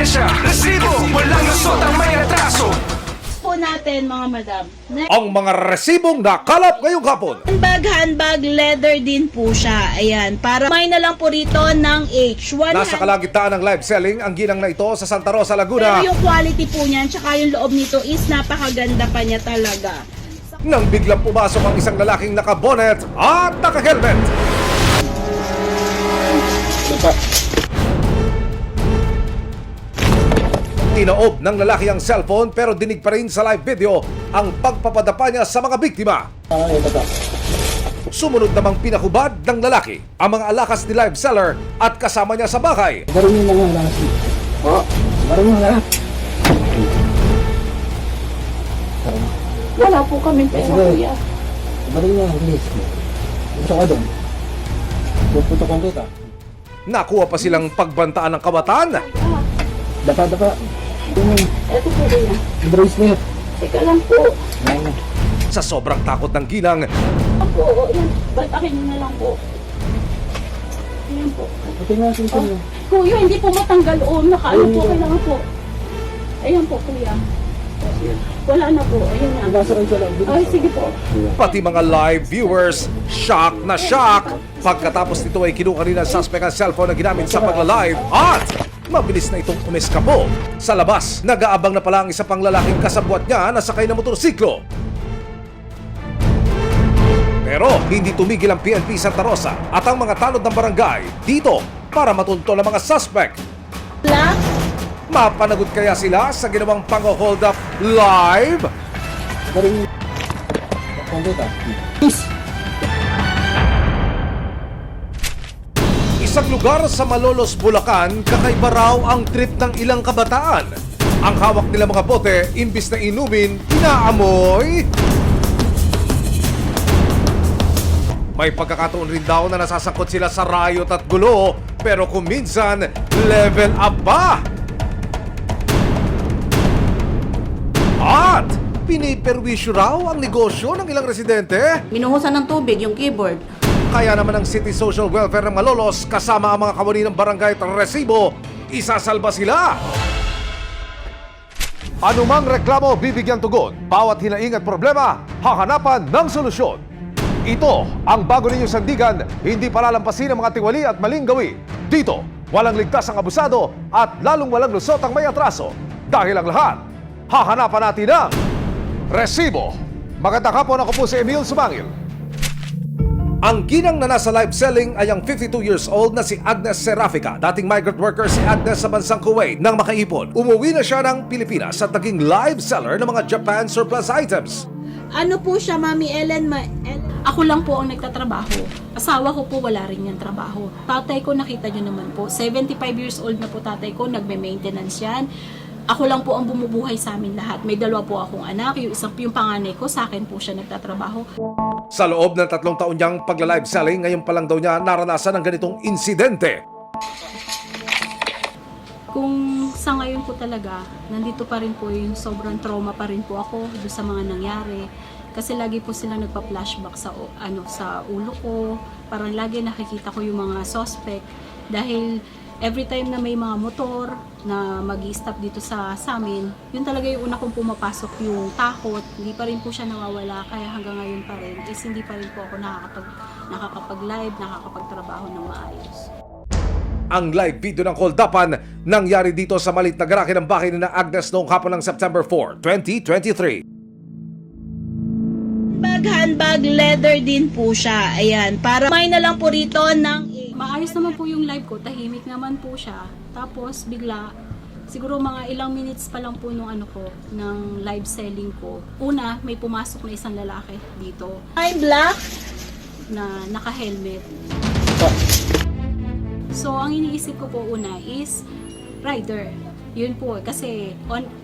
lisensya, resibo, walang lusot ang may atraso. Po natin mga madam. Ang mga resibong nakalap ngayong hapon. Handbag, leather din po siya. Ayan, para may na lang po rito ng H. Nasa kalagitnaan ng live selling ang ginang na ito sa Santa Rosa, Laguna. Pero yung quality po niyan, tsaka yung loob nito is napakaganda pa niya talaga. Nang biglang pumasok ang isang lalaking naka-bonnet at naka-helmet. Tinaob ng lalaki ang cellphone pero dinig pa rin sa live video ang pagpapadapa niya sa mga biktima. Sumunod namang pinahubad ng lalaki ang mga alakas ni live seller at kasama niya sa bahay. Marunong na nga lahat. Oo, marunong na lahat. Wala po kami pera, kuya. Marunong na, please. Gusto ka doon. Puputokan kita. Nakuha pa silang pagbantaan ng kabataan. Dapa. Eto po, kuya. Bracelet. Teka lang po. Ayan. Sa sobrang takot ng ginang, Ako, yan. Batakin niyo na lang po. Ayan po. Buti nga sila sa'yo. Kuya, hindi po matanggal. O, nakaano po, kailangan po. Ayan po, kuya. Wala na po. Ayan na. Nasa kayo sa loob. Ay, sige po. pati mga live viewers, shock na shock. Pagkatapos nito ay kinuha rin ng suspect ang cellphone na ginamit sa pagla-live at mabilis na itong umeskapo. Sa labas, nag-aabang na pala ang isa pang lalaking kasabwat niya na sakay ng motorsiklo. Pero hindi tumigil ang PNP Santa Rosa at ang mga tanod ng barangay dito para matunto ang mga suspect. Wala? Mapanagot kaya sila sa ginawang pang-hold up live? Marunong. Putokan kita. Please. Isang lugar sa Malolos, Bulacan, kakaiba raw ang trip ng ilang kabataan. Ang hawak nila mga bote, imbis na inumin, inaamoy. May pagkakataon rin daw na nasasangkot sila sa riot at gulo, pero kung minsan, level up pa. At piniperwisyo raw ang negosyo ng ilang residente. Binuhusan ng tubig yung keyboard. Kaya naman ang City Social Welfare ng Malolos kasama ang mga kawani ng barangay at resibo, isasalba sila. Anumang reklamo bibigyan tugon, bawat hinaing at problema, hahanapan ng solusyon. Ito ang bago ninyong sandigan, hindi palalampasin ang mga tiwali at maling gawi. Dito, walang ligtas ang abusado at lalong walang lusot ang may atraso. Dahil ang lahat, hahanapan natin ng resibo. Magandang hapon, ako po si Emil Sumangil. Ang ginang na nasa live selling ay ang 52 years old na si Agnes Serafica, dating migrant worker si Agnes sa bansang Kuwait nang makaipon. Umuwi na siya ng Pilipinas at naging live seller ng mga Japan surplus items. Ano po siya, Mami Ellen? Ako lang po ang nagtatrabaho. Asawa ko po wala rin yung trabaho. Tatay ko, nakita nyo naman po, 75 years old na po tatay ko, nagme-maintenance yan. Ako lang po ang bumubuhay sa amin lahat. May dalawa po akong anak, yung panganay ko, sa akin po siya nagtatrabaho. Sa loob ng 3 taon niyang pagla-live selling, ngayon pa lang daw niya naranasan ng ganitong insidente. Kung sa ngayon po talaga, nandito pa rin po yung sobrang trauma pa rin po ako doon sa mga nangyari. Kasi lagi po sila nagpa-flashback sa ulo ko. Parang lagi nakikita ko yung mga suspect. Dahil every time na may mga motor na mag-i-stop dito sa amin, yun talaga yung una kong pumapasok yung takot. Hindi pa rin po siya nawawala. Kaya hanggang ngayon pa rin is hindi pa rin po ako nakakapag-live, nakakapagtrabaho ng maayos. Ang live video ng hold-upan nangyari dito sa malit na garahe ng bahay ni na Agnes noong hapon ng September 4, 2023. Handbag, leather din po siya. Ayan, para may na lang po rito ng H. Maayos naman po yung live ko, tahimik naman po siya. Tapos bigla, siguro mga ilang minutes pa lang po nung ng live selling ko. Una, may pumasok na isang lalaki dito I'm black. na naka-helmet. So, ang iniisip ko po una is rider. Yun po, kasi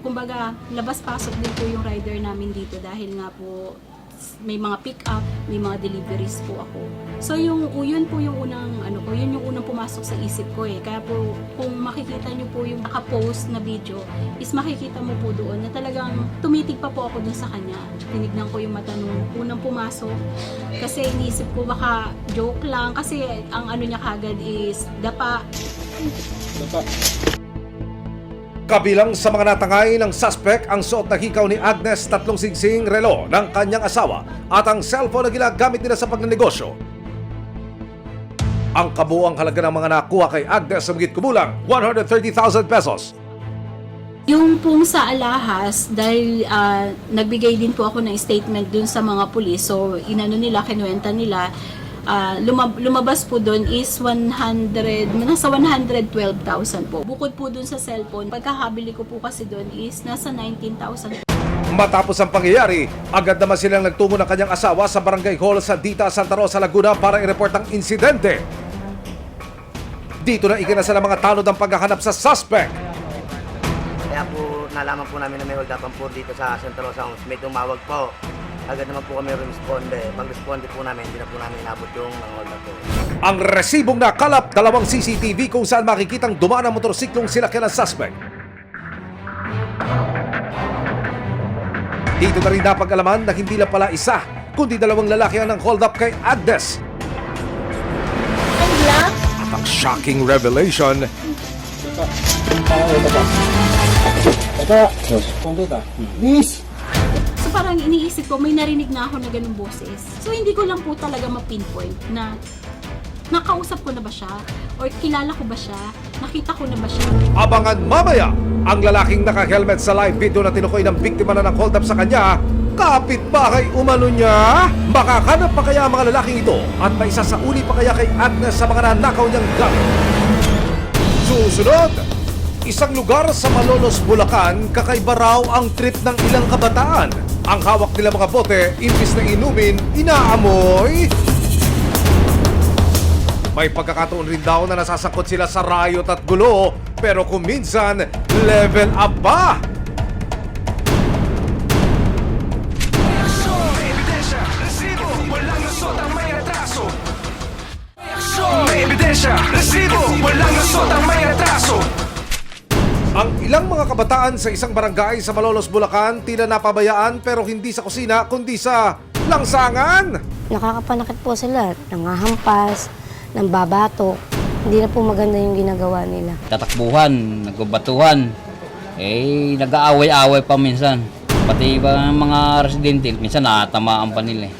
kumbaga, labas-pasok din po yung rider namin dito dahil nga po may mga pick-up, may mga deliveries po ako. So yun po yung unang yun yung unang pumasok sa isip ko eh. Kaya po kung makikita niyo po yung naka-post na video, is makikita mo po doon na talagang tumitig pa po ako dun sa kanya. Tinignan ko yung mata nung unang pumasok kasi iniisip ko baka joke lang kasi ang niya kagad is dapa. Kabilang sa mga natangay ng suspect ang suot na hikaw ni Agnes, 3 singsing relo ng kanyang asawa at ang cellphone na ginagamit nila sa pagnenegosyo. Ang kabuuang halaga ng mga nakuha kay Agnes sa higit kumulang 130,000 pesos. Yung pong sa alahas, dahil nagbigay din po ako ng statement dun sa mga pulis, so inano nila, kinuwenta nila, lumabas po dun is nasa 112,000 po. Bukod po dun sa cellphone, pagkakabili ko po kasi dun is nasa 19,000. Matapos ang pangyayari, agad naman silang nagtungo ng kanyang asawa sa Barangay Hall sa Dita, Santa Rosa, Laguna para i-report ang insidente. Dito na ikinasa ng mga tanod ang paghahanap sa suspect. Kaya po nalaman po namin na may hold up po dito sa Santa Rosa. May tumawag po. Agad naman po kami responde. Pag-responde po namin, hindi na po namin inabot yung mga hold up po. Ang resibong nakalap, 2 CCTV kung saan makikitang dumaan ang motorsiklong sinakyan ng suspect. Dito na rin napag-alaman na hindi lang pala isa, kundi 2 lalaki ang ng hold up kay Agnes. At ang shocking revelation, Ito, kung kita. Please! So parang iniisip ko, may narinig na ako na ganung boses. So hindi ko lang po talaga ma-pinpoint na nakausap ko na ba siya? Or kilala ko ba siya? Nakita ko na ba siya? abangan mamaya ang lalaking naka-helmet sa live video na tinukoy ng biktima na ng hold up sa kanya. Kapitbahay umano niya? Makakahanap pa kaya ang mga lalaking ito at may sasauli pa kaya kay Agnes sa mga nanakaw niyang gamit? Susunod, isang lugar sa Malolos, Bulacan, kakaiba raw ang trip ng ilang kabataan. Ang hawak nila mga bote, imbis na inumin, inaamoy. May pagkakataon rin daw na nasasangkot sila sa riot at gulo, pero kung minsan, level up pa. May ebidensya, resibo, walang lusot ang may atraso. May ebidensya, resibo, walang lusot ang may atraso. Ang ilang mga kabataan sa isang barangay sa Malolos, Bulacan, tila napabayaan pero hindi sa kusina kundi sa langsangan. Nakakapanakit po sila, nangahampas, ng babato. Hindi na po maganda yung ginagawa nila. Tatakbuhan, nagbabatuhan, nag-aaway-aaway pa minsan. Pati ba mga residente, minsan natamaan pa nila.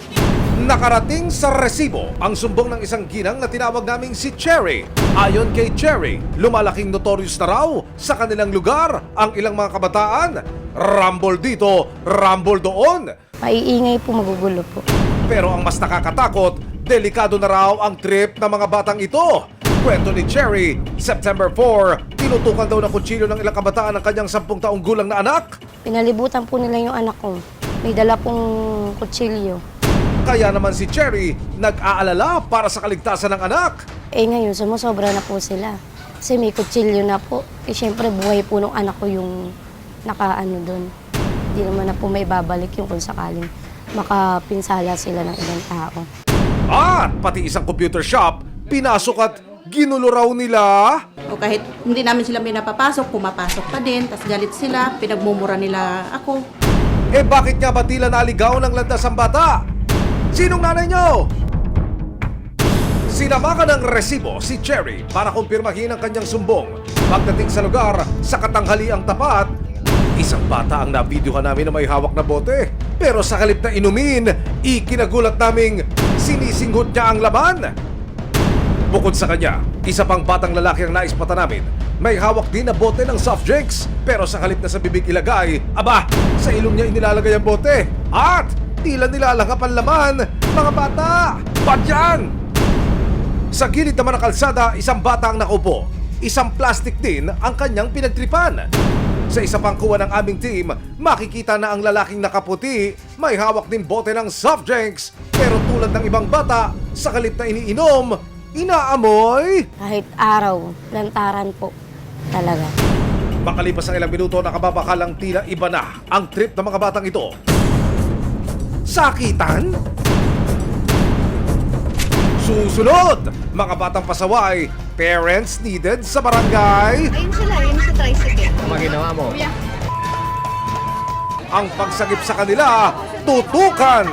Nakarating sa resibo ang sumbong ng isang ginang na tinawag naming si Cherry. Ayon kay Cherry, lumalaking notorious na raw sa kanilang lugar ang ilang mga kabataan. Rumble dito, rumble doon. Maiingay po, magugulo po. Pero ang mas nakakatakot, delikado na raw ang trip ng mga batang ito. Kwento ni Cherry, September 4, tinutukan daw ng kutsilyo ng ilang kabataan ang kanyang 10 taong gulang na anak. Pinalibutan po nila yung anak ko. May dala pong kutsilyo. Kaya naman si Cherry nag-aalala para sa kaligtasan ng anak. Ngayon, sumusobra na po sila. Kasi may kutsilyo na po. Siyempre, buhay po nung anak ko yung nakaano doon. Hindi naman na po may babalik yung kung sakaling makapinsala sila ng ibang tao. At pati isang computer shop, pinasok at ginulo raw nila. O kahit hindi namin sila may napapasok, pumapasok pa din, tas galit sila, pinagmumura nila ako. Bakit nga ba tila naligaw ng landas ang bata? Sinong nanay nyo? Sinamakan ng resibo si Cherry para kumpirmahin ang kanyang sumbong. Pagdating sa lugar, sa katanghaliang tapat, isang bata ang nabidyohan namin na may hawak na bote. Pero sa halip na inumin, ikinagulat naming sinisinghot niya ang laman. Bukod sa kanya, isa pang batang lalaki ang naispata namin. May hawak din na bote ng soft drinks. Pero sa halip na sa bibig ilagay, sa ilong niya inilalagay ang bote. At tila nilalangap ang laman. Mga bata, ba't yan? Sa gilid naman ng kalsada, isang bata ang nakaupo. Isang plastic din ang kanyang pinagtripan. Sa isa pang kuha ng aming team, makikita na ang lalaking nakaputi may hawak din bote ng soft drinks. Pero tulad ng ibang bata, sa halip na iniinom, inaamoy. Kahit araw, lantaran po talaga. Makalipas ang ilang minuto, nakababakalang tila iba na ang trip ng mga batang ito. Sakitan? Susunod, mga batang pasaway, parents needed sa barangay. Ayun sila, yun sa tricycle. Maginawa mo. Ang pagsagip sa kanila, tutukan.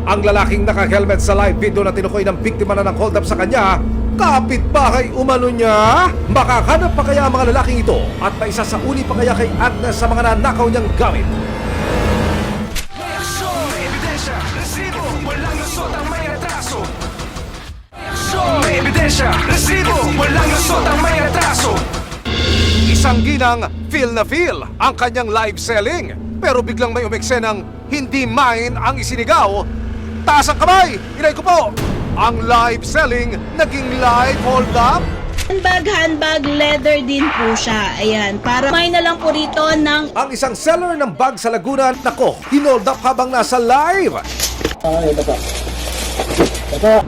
Ang lalaking naka-helmet sa live video na tinukoy ng biktima na ng hold up sa kanya, Kapitbahay umano niya? Makakanap pa kaya ang mga lalaking ito at maisasauli pa kaya kay Agnes sa mga nanakaw niyang gamit? May aksyon, may ebidensya, resibo, walang lusot ang may retraso. May aksyon, may ebidensya, resibo, walang lusot ang may retraso. Isang ginang feel na feel ang kanyang live selling. Pero biglang may umeksenang hindi mine ang isinigaw. Taas ang kamay! Inay ko po! Ang live selling naging live hold up? Handbag, leather din po siya. Ayan, para may na lang po rito ng... Ang isang seller ng bag sa Laguna, nako, hinold up habang nasa live. Ito po. Ito.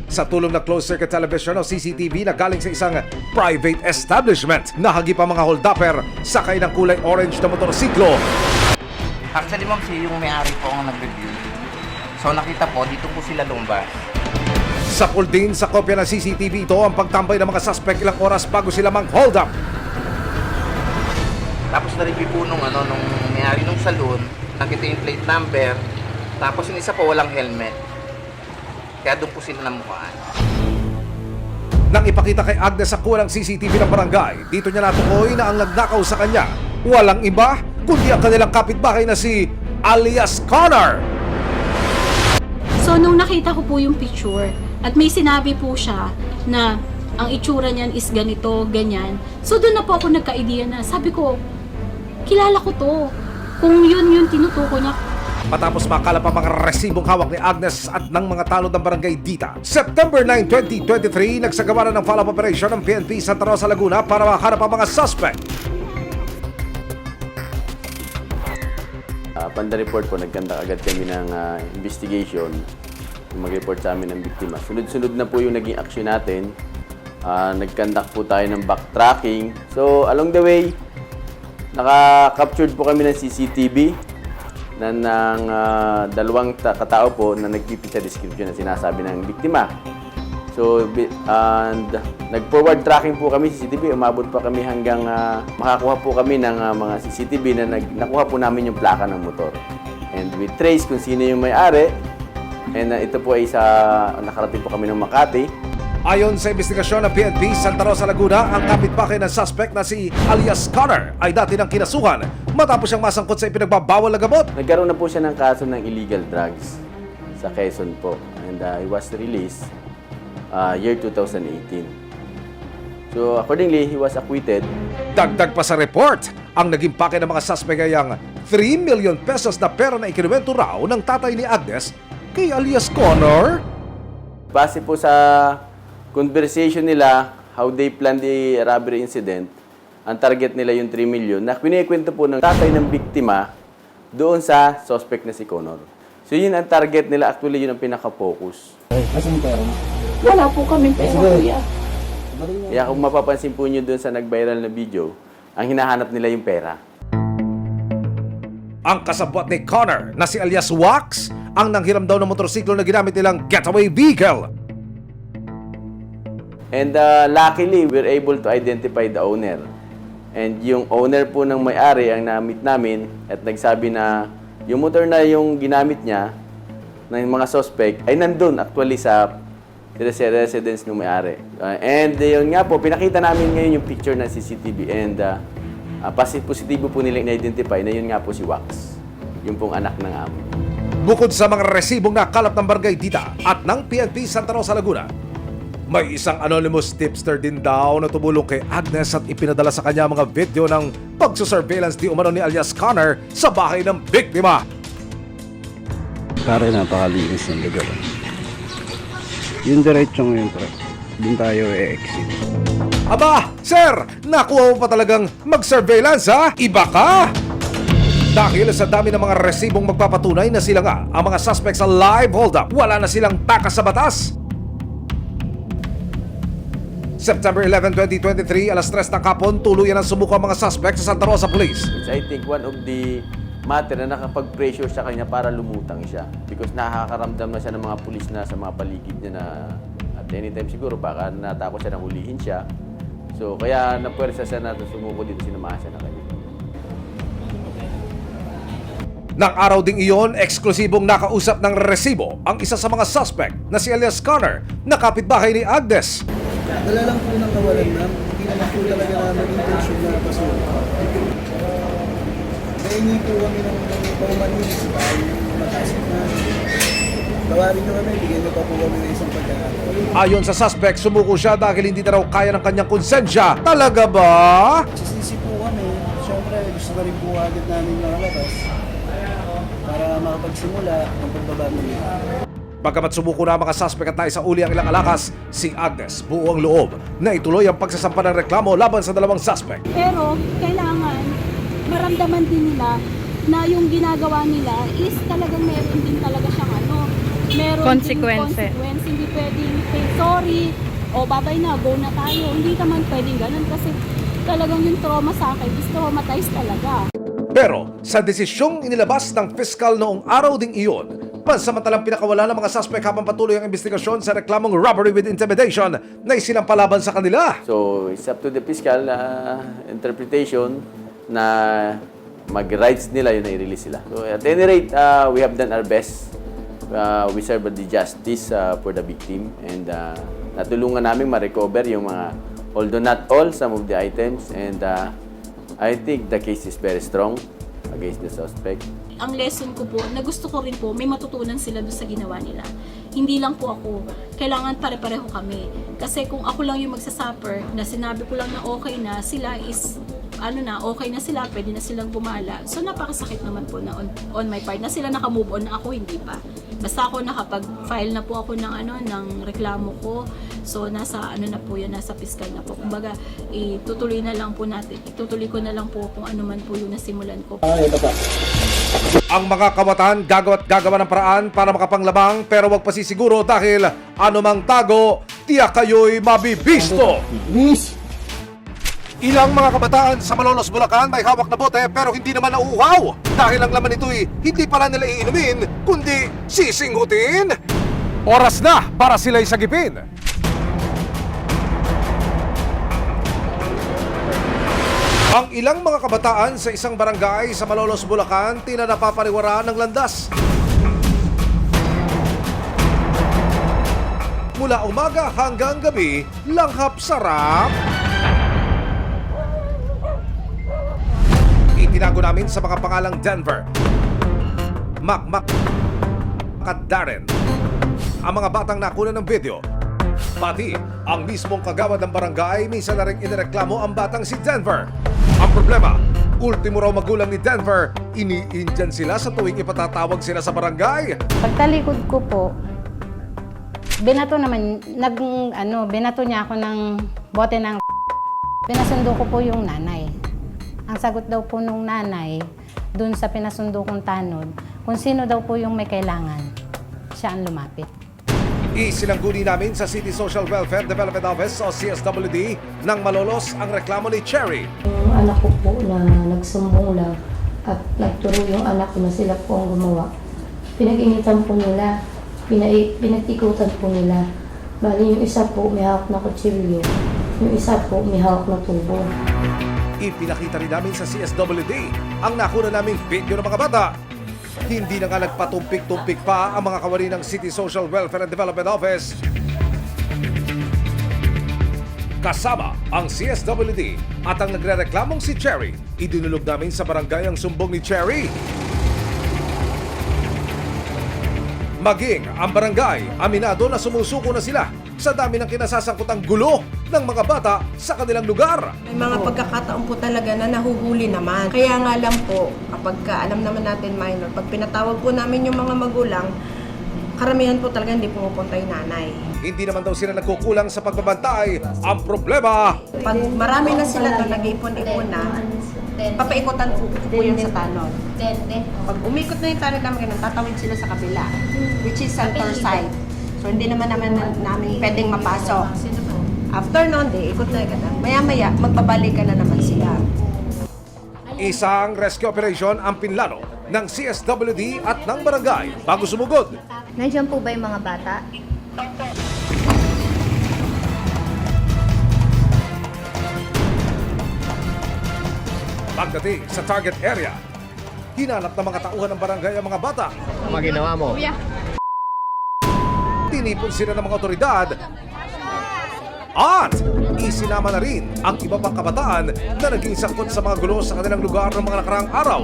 Sa tulong ng closed-circuit television o CCTV na galing sa isang private establishment, nahagip ang mga hold-upper sakay ng kulay orange na motorsiklo. Actually, ma'am, yung may-ari po ang nag-review. So, nakita po, dito po sila lumabas. Sa pool din sa kopya ng CCTV ito ang pagtambay ng mga suspect ilang oras bago sila mang-hold up. Tapos na-review po nung may-ari nung saloon, nakita yung plate number, tapos yung isa po walang helmet. Kaya doon po sila namukhaan. Nang ipakita kay Agnes sa kuha ng CCTV ng barangay, dito niya natukoy na ang nagnakaw sa kanya walang iba kundi ang kanilang kapitbahay na si alias Connor. So, nung nakita ko po yung picture, at may sinabi po siya na ang itsura niyan is ganito, ganyan. So, doon na po ako nagka-idea na, sabi ko, kilala ko to. Kung yun yung tinutuko niya. Matapos makala pa mga resibong hawak ni Agnes at ng mga tanod ng barangay Dita, September 9, 2023, nagsagawa na ng follow-up operation ng PNP Santa Rosa, Laguna para mahanap ang mga suspect. Upon the report po, nagkanta agad kami ng investigation, mag-report sa amin ng biktima. Sunod-sunod na po yung naging action natin. Nagkandak po tayo ng backtracking. So, along the way, naka-captured po kami ng CCTV ng dalawang katao po na nagpipit sa description na sinasabi ng biktima. So, and nag-forward tracking po kami CCTV. Umabot pa kami hanggang makakuha po kami ng mga CCTV na nakuha po namin yung plaka ng motor. And we trace kung sino yung may-ari. And ito po ay nakarating po kami ng Makati. Ayon sa investigasyon ng PNP Santa Rosa, Laguna, ang kapitbahay ng suspect na si alias Connor ay dati ng kinasuhan matapos siyang masangkot sa ipinagbabawal na gamot. Nagkaroon na po siya ng kaso ng illegal drugs sa Quezon po. And he was released year 2018. So accordingly, he was acquitted. Dagdag pa sa report, ang naging pake ng mga suspect ay ang 3 million pesos na pera na ikinuwento raw ng tatay ni Agnes kay alias Connor. Base po sa conversation nila, how they plan the robbery incident, ang target nila yung 3 million na kinikwento po ng tatay ng biktima doon sa suspect na si Connor. So yun ang target nila, actually yun ang pinaka-focus. Asan yung pera mo? Wala po kami pera, kuya. Kaya kung mapapansin po nyo doon sa nag-viral na video, ang hinahanap nila yung pera. Ang kasabwat ni Connor na si alias Wax ang nanghiram daw ng motorsiklo na ginamit nilang getaway vehicle. And luckily, we're able to identify the owner. And yung owner po ng may-ari ang na-meet namin at nagsabi na yung motor na yung ginamit niya ng mga suspect ay nandun actually sa residence ng may-ari. And yun nga po, pinakita namin ngayon yung picture ng CCTV and positibo po nila in-identify na yun nga po si Wax, yung pong anak ng amo. Bukod sa mga resibong nakalap ng barangay Dita at ng PNP Santa Rosa, Laguna, may isang anonymous tipster din daw na tumulong kay Agnes at ipinadala sa kanya mga video ng pagsusurveillance di umano ni alias Connor sa bahay ng biktima. Pare, napakalinis ng lugar. Yung diretso ngayon, pre. Doon tayo exit. Aba, sir, nakuha mo pa talagang mag-surveillance, ha? Iba ka! Dahil sa dami ng mga resibong magpapatunay na sila nga ang mga suspects sa live hold-up, wala na silang takas sa batas. September 11, 2023, alas 3 ng hapon, tuluyan ang sumuko ang mga suspect sa Santa Rosa Police. It's, I think, one of the matter na nakapag-pressure sa kanya para lumutang siya. Because nakakaramdam na siya ng mga pulis na sa mga paligid niya na at anytime siguro baka natakot siya na hulihin siya. So, kaya napuwersa siya na sumuko dito, sinamahan siya na kanya. Nang araw ding iyon, eksklusibong nakausap ng resibo ang isa sa mga suspect na si Elias Connor na kapitbahay ni Agnes. Wala lang po nang kawalan, ma'am. Hindi naman po talaga namin intention na pasukin. Nahingi po kami ng paumanis dahil matasik na. Tawarin nyo kami, bigyan nyo pa po kami ng isang pagkakataon. Ayon sa suspect, sumuko siya dahil hindi na raw kaya ng kanyang konsensya. Talaga ba? Sisisi po kami. Siyempre, gusto na rin po agad namin makalabas para makapagsimula ang pagbabano nila. Bagamat sumuko na ang mga suspect at naisa uli ang ilang alakas, si Agnes buo ang loob na ituloy ang pagsasampa ng reklamo laban sa dalawang suspect. Pero kailangan maramdaman din nila na yung ginagawa nila is talagang meron din talaga siyang meron Consequence. din consequence. Hindi pwedeng say sorry o babay na, go na tayo. Hindi naman pwedeng ganun kasi talagang yung trauma sa akin is traumatized talaga. Pero sa desisyong inilabas ng piskal noong araw ding iyon, pansamantalang pinakawala ng mga suspect habang patuloy ang investigasyon sa reklamong robbery with intimidation na isinampalaban sa kanila. So, it's up to the fiscal interpretation na mag-rights nila yun na i-release sila. So, at any rate, we have done our best. We serve the justice for the victim and natulungan namin ma-recover yung mga, although not all, some of the items, and I think the case is very strong against the suspect. Ang lesson ko po, na gusto ko rin po, may matutunan sila doon sa ginawa nila. Hindi lang po ako, kailangan pare-pareho kami. Kasi kung ako lang yung magsasuffer, na sinabi ko lang na okay na, sila is, okay na sila, pwede na silang gumala. So napakasakit naman po na on my part, na sila nakamove on, ako hindi pa. Basta ako nakapag-file na po ako ng reklamo ko. So nasa na po yan, nasa piskal na po. Kumbaga, itutuloy na lang po natin, itutuloy ko na lang po kung ano man po yung nasimulan ko. Ang mga kawatan gagawa ng paraan para makapanglabang pero wag pasisiguro dahil anumang tago, tiyak kayo'y mabibisto. Ilang mga kabataan sa Malolos, Bulacan may hawak na bote pero hindi naman nauuhaw dahil ang laman nito'y hindi pala nila iinumin kundi sisinghutin. Oras na para sila'y sagipin. Ang ilang mga kabataan sa isang barangay sa Malolos, Bulacan tila napapariwaraan ng landas. Mula umaga hanggang gabi, langhap sarap. Itinago namin sa mga pangalang Denver, Mac at Darren ang mga batang nakuna ng video. Pati ang mismong kagawad ng barangay minsan na rin inireklamo ang batang si Denver. Ang problema, ultimo raw magulang ni Denver, iniindyan sila sa tuwing ipatatawag sila sa barangay. Pagtalikod ko po, binato niya ako ng bote ng pinasundo ko po yung nanay. Ang sagot daw po nung nanay, dun sa pinasundo kong tanod, kung sino daw po yung may kailangan, siya ang lumapit. Isinangguni namin sa City Social Welfare Development Office o CSWD ng Malolos ang reklamo ni Cherry. Yung anak ko po na nagsumbong lang at nagturo yung anak ko na sila po ang gumawa. Pinag-initan po nila, pinag-ikutan po nila. Bali yung isa po may hawak na kutsilyo, yung isa po may hawak na tubo. Ipinakita rin namin sa CSWD ang nakuna naming video ng mga bata. Hindi na nga nagpatumpik-tumpik pa ang mga kawani ng City Social Welfare and Development Office. Kasama ang CSWD at ang nagre-reklamong si Cherry. Idinulog namin sa barangay ang sumbong ni Cherry. Maging ang barangay, aminado na sumusuko na sila sa dami ng kinasasangkutang gulo ng mga bata sa kanilang lugar. May mga pagkakataon po talaga na nahuhuli naman. Kaya nga lang po, kapag alam naman natin minor, pag pinatawag po namin yung mga magulang, karamihan po talaga hindi pumupunta yung nanay. Hindi naman daw sila nagkukulang sa pagbabantay. Ang problema, Pag marami na sila doon, nag-ipon-ipon na, papaikutan po yun sa tanod. Pag umikot na yung tanod namin, tatawid sila sa kabila, which is center side. So hindi naman namin pwedeng mapasok. After noon, ikot na ka na. Maya-maya, magbabalik ka na naman sila. isang rescue operation ang pinlano ng CSWD at ng barangay bago sumugod. Nandiyan po ba yung mga bata? Pagdating sa target area, hinanap ng mga tauhan ng barangay ang mga bata. Ano ginawa mo? Tinipon sila ng mga otoridad at isinama na rin ang iba pang kabataan na naging sangkot sa mga gulo sa kanilang lugar ng mga nakaraang araw.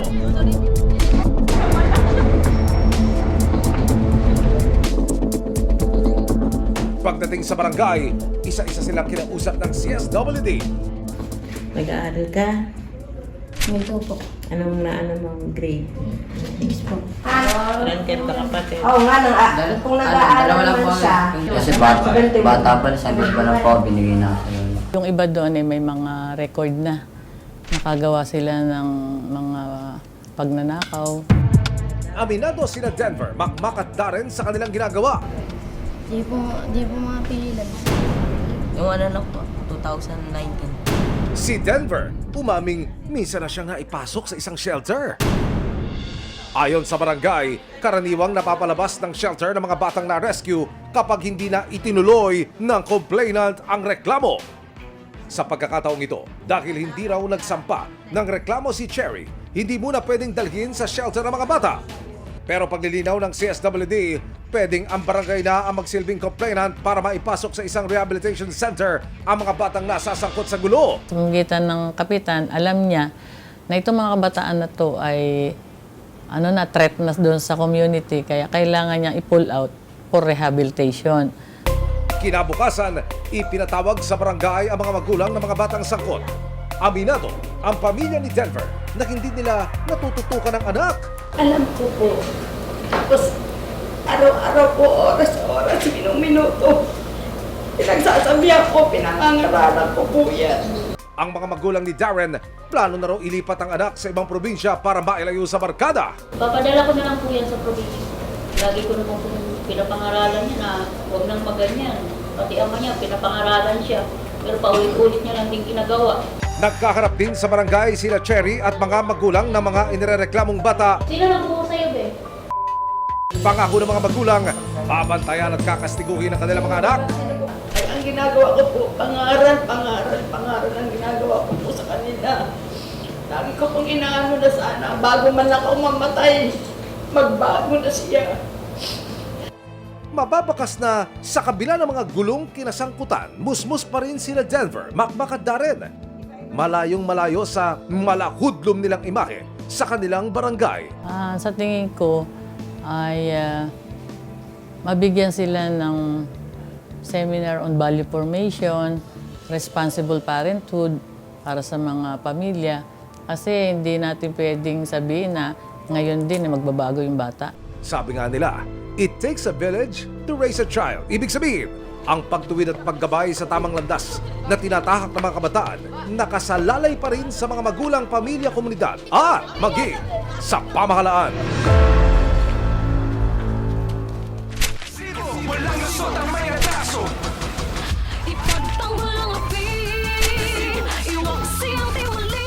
Pagdating sa barangay, isa-isa silang kinausap ng CSWD. Nag-aaral ka? Ito po. Anong mong grade? 6 po. Ilan kayo kapatid? Oo nga, kung nag-aaral naman siya. Kasi bata pa, sabi pa lang po, binigay na ako. Yung iba doon ay may mga record na. Nakagawa sila ng mga pagnanakaw. Aminado sila Denver, Makmak at Darren sa kanilang ginagawa. Di po mga pigilan. Yung lang po, 2019. Si Denver, umaming minsan na siya nga ipasok sa isang shelter. Ayon sa barangay, karaniwang napapalabas ng shelter ng mga batang na-rescue kapag hindi na itinuloy ng complainant ang reklamo. Sa pagkakataong ito, dahil hindi raw nagsampa ng reklamo si Cherry, hindi muna pwedeng dalhin sa shelter ng mga bata. Pero paglilinaw ng CSWD, pwedeng ang barangay na ang magsilbing complainant para maipasok sa isang rehabilitation center ang mga batang nasasangkot sa gulo. Sa pamamagitan ng kapitan, alam niya na itong mga kabataan na to ay threat na doon sa community, kaya kailangan niya i-pull out for rehabilitation. Kinabukasan, ipinatawag sa barangay ang mga magulang ng mga batang sangkot. Aminado ang pamilya ni Denver na hindi nila natututukan ng anak. Alam ko po. Tapos, araw-araw po, oras-oras, minuto. Pinagsasabihan ko, pinangangaralan ko po yan. Ang mga magulang ni Darren, plano na raw ilipat ang anak sa ibang probinsya para mailayo sa barkada. Papadala ko na lang po yan sa probinsya. Lagi ko naman po pinapangaralan niya na huwag nang maganyan. Pati ama niya, pinapangaralan siya. Pero paulit-ulit niya lang din ginagawa. Nagkaharap din sa barangay sila Cherry at mga magulang ng mga inirereklamong bata. Sino lang po sa'yo, be? Pangako ng mga magulang, babantayan at kakastiguhin ang kanilang mga anak. Ay, ang ginagawa ko po, pangaral ang ginagawa ko po sa kanila. Lagi ko pong inaano na sana, bago man ako mamatay, magbago na siya. Mababakas na sa kabila ng mga gulong kinasangkutan, musmus pa rin sila Denver, Makmak at Darren. Malayong malayo sa malahudlom nilang imahe sa kanilang barangay. Sa tingin ko ay mabigyan sila ng seminar on value formation, responsible parenthood para sa mga pamilya. Kasi hindi natin pwedeng sabihin na ngayon din na magbabago yung bata. Sabi nga nila, it takes a village to raise a child. Ibig sabihin, ang pagtuwid at paggabay sa tamang landas na tinatahak ng mga kabataan, nakasalalay pa rin sa mga magulang, pamilya, komunidad at maging sa pamahalaan. Walang lusot ang may retraso. Ipagtanggol ang api, iwag siyang tiwali.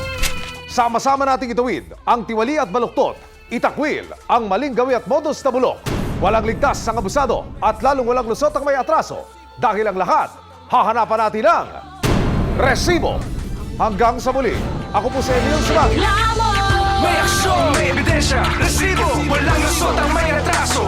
Sama-sama nating ituwid ang tiwali at baluktot, itakwil ang maling gawi at modus na bulok. Walang ligtas ang abusado at lalong walang lusot ang may atraso. Dahil ang lahat, hahanapan natin ang resibo. Hanggang sa muli, ako po si Emil Sumagi. May aksyon, may ebidensya, resibo. Walang lusot ang may retraso.